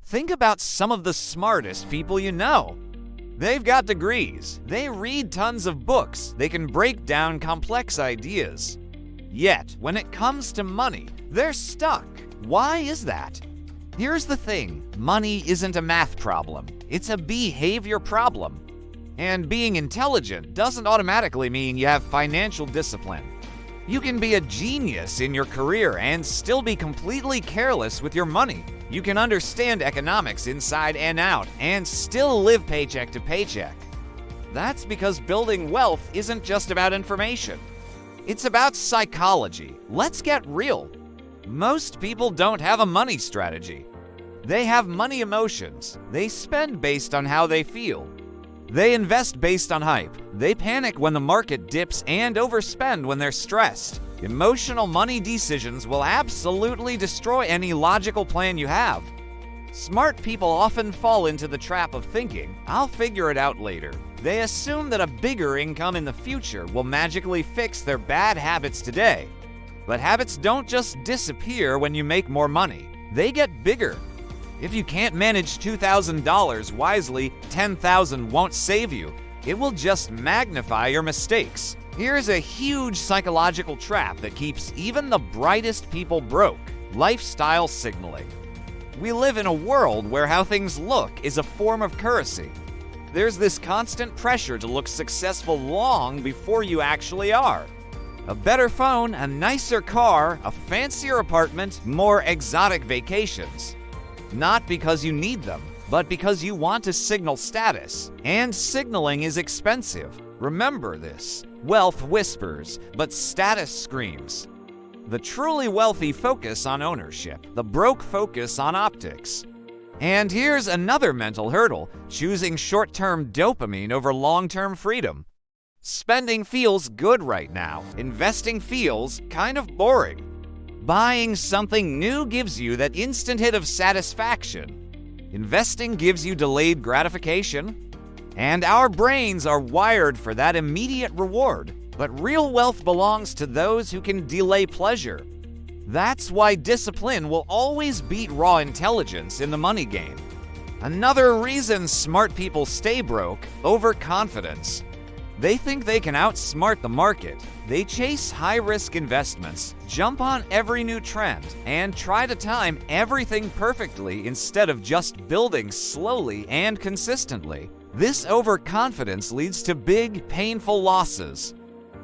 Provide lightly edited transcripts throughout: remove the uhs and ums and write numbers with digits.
Think about some of the smartest people you know. They've got degrees, they read tons of books, they can break down complex ideas. Yet, when it comes to money, they're stuck. Why is that? Here's the thing, money isn't a math problem, it's a behavior problem. And being intelligent doesn't automatically mean you have financial discipline. You can be a genius in your career and still be completely careless with your money. You can understand economics inside and out and still live paycheck to paycheck. That's because building wealth isn't just about information. It's about psychology. Let's get real. Most people don't have a money strategy. They have money emotions. They spend based on how they feel. They invest based on hype. They panic when the market dips and overspend when they're stressed. Emotional money decisions will absolutely destroy any logical plan you have. Smart people often fall into the trap of thinking, "I'll figure it out later." They assume that a bigger income in the future will magically fix their bad habits today. But habits don't just disappear when you make more money. They get bigger. If you can't manage $2,000 wisely, $10,000 won't save you. It will just magnify your mistakes. Here's a huge psychological trap that keeps even the brightest people broke: lifestyle signaling. We live in a world where how things look is a form of currency. There's this constant pressure to look successful long before you actually are. A better phone, a nicer car, a fancier apartment, more exotic vacations. Not because you need them, but because you want to signal status. And signaling is expensive. Remember this. Wealth whispers, but status screams. The truly wealthy focus on ownership. The broke focus on optics. And here's another mental hurdle: choosing short-term dopamine over long-term freedom. Spending feels good right now. Investing feels kind of boring. Buying something new gives you that instant hit of satisfaction. Investing gives you delayed gratification. And our brains are wired for that immediate reward. But real wealth belongs to those who can delay pleasure. That's why discipline will always beat raw intelligence in the money game. Another reason smart people stay broke: overconfidence. They think they can outsmart the market. They chase high-risk investments, jump on every new trend, and try to time everything perfectly instead of just building slowly and consistently. This overconfidence leads to big, painful losses.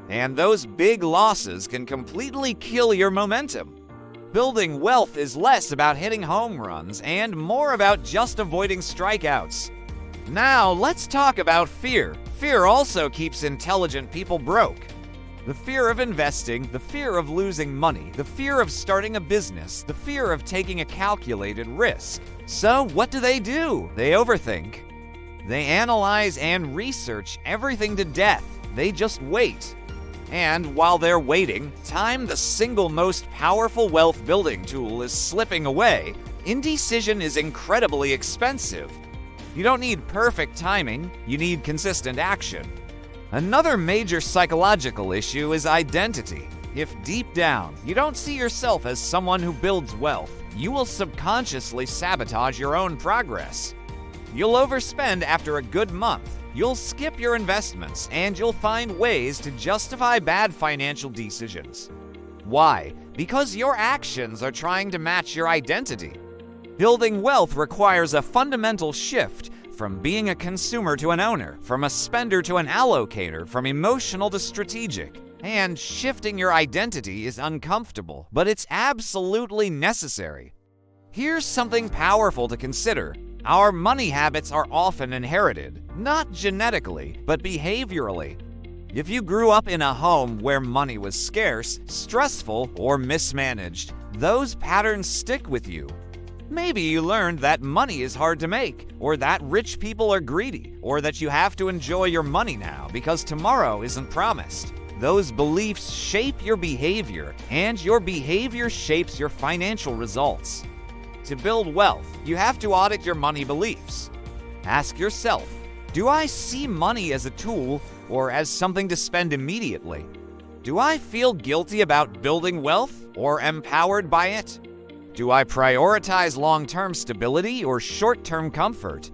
And those big losses can completely kill your momentum. Building wealth is less about hitting home runs and more about just avoiding strikeouts. Now, let's talk about fear. Fear also keeps intelligent people broke. The fear of investing, the fear of losing money, the fear of starting a business, the fear of taking a calculated risk. So what do? They overthink. They analyze and research everything to death. They just wait. And while they're waiting, time, the single most powerful wealth building tool, is slipping away. Indecision is incredibly expensive. You don't need perfect timing, you need consistent action. Another major psychological issue is identity. If deep down you don't see yourself as someone who builds wealth, you will subconsciously sabotage your own progress. You'll overspend after a good month, you'll skip your investments, and you'll find ways to justify bad financial decisions. Why? Because your actions are trying to match your identity. Building wealth requires a fundamental shift from being a consumer to an owner, from a spender to an allocator, from emotional to strategic. And shifting your identity is uncomfortable, but it's absolutely necessary. Here's something powerful to consider. Our money habits are often inherited, not genetically, but behaviorally. If you grew up in a home where money was scarce, stressful, or mismanaged, those patterns stick with you. Maybe you learned that money is hard to make, or that rich people are greedy, or that you have to enjoy your money now because tomorrow isn't promised. Those beliefs shape your behavior, and your behavior shapes your financial results. To build wealth, you have to audit your money beliefs. Ask yourself, do I see money as a tool or as something to spend immediately? Do I feel guilty about building wealth or empowered by it? Do I prioritize long-term stability or short-term comfort?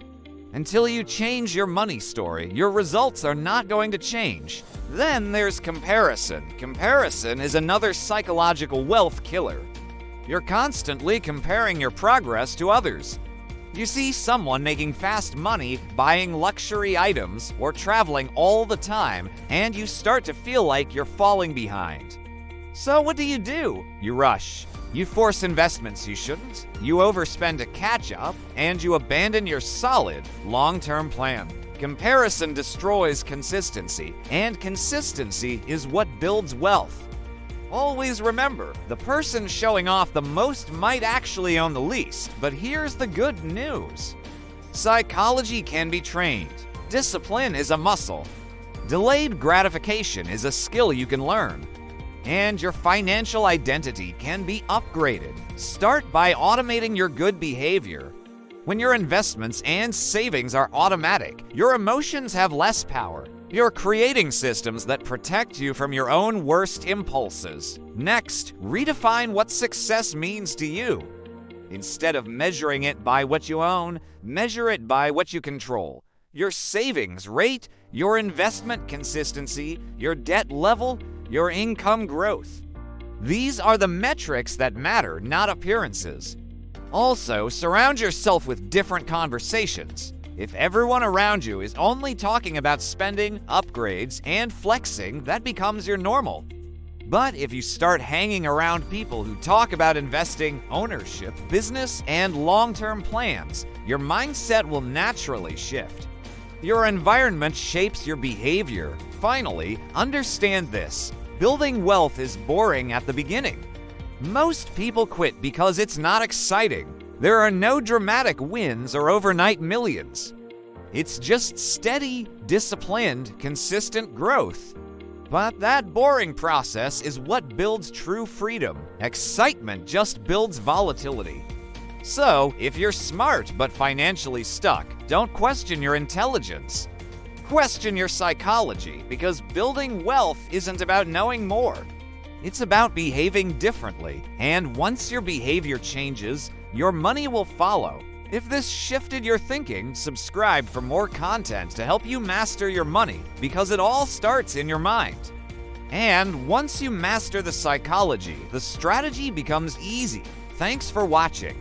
Until you change your money story, your results are not going to change. Then there's comparison. Comparison is another psychological wealth killer. You're constantly comparing your progress to others. You see someone making fast money, buying luxury items, or traveling all the time, and you start to feel like you're falling behind. So what do? You rush. You force investments you shouldn't, you overspend to catch up, and you abandon your solid, long-term plan. Comparison destroys consistency, and consistency is what builds wealth. Always remember, the person showing off the most might actually own the least, but here's the good news. Psychology can be trained. Discipline is a muscle. Delayed gratification is a skill you can learn. And your financial identity can be upgraded. Start by automating your good behavior. When your investments and savings are automatic, your emotions have less power. You're creating systems that protect you from your own worst impulses. Next, redefine what success means to you. Instead of measuring it by what you own, measure it by what you control. Your savings rate, your investment consistency, your debt level, your income growth. These are the metrics that matter, not appearances. Also, surround yourself with different conversations. If everyone around you is only talking about spending, upgrades, and flexing, that becomes your normal. But if you start hanging around people who talk about investing, ownership, business, and long-term plans, your mindset will naturally shift. Your environment shapes your behavior. Finally, understand this. Building wealth is boring at the beginning. Most people quit because it's not exciting. There are no dramatic wins or overnight millions. It's just steady, disciplined, consistent growth. But that boring process is what builds true freedom. Excitement just builds volatility. So, if you're smart but financially stuck, don't question your intelligence. Question your psychology, because building wealth isn't about knowing more. It's about behaving differently, and once your behavior changes, your money will follow. If this shifted your thinking, subscribe for more content to help you master your money, because it all starts in your mind. And once you master the psychology, the strategy becomes easy. Thanks for watching.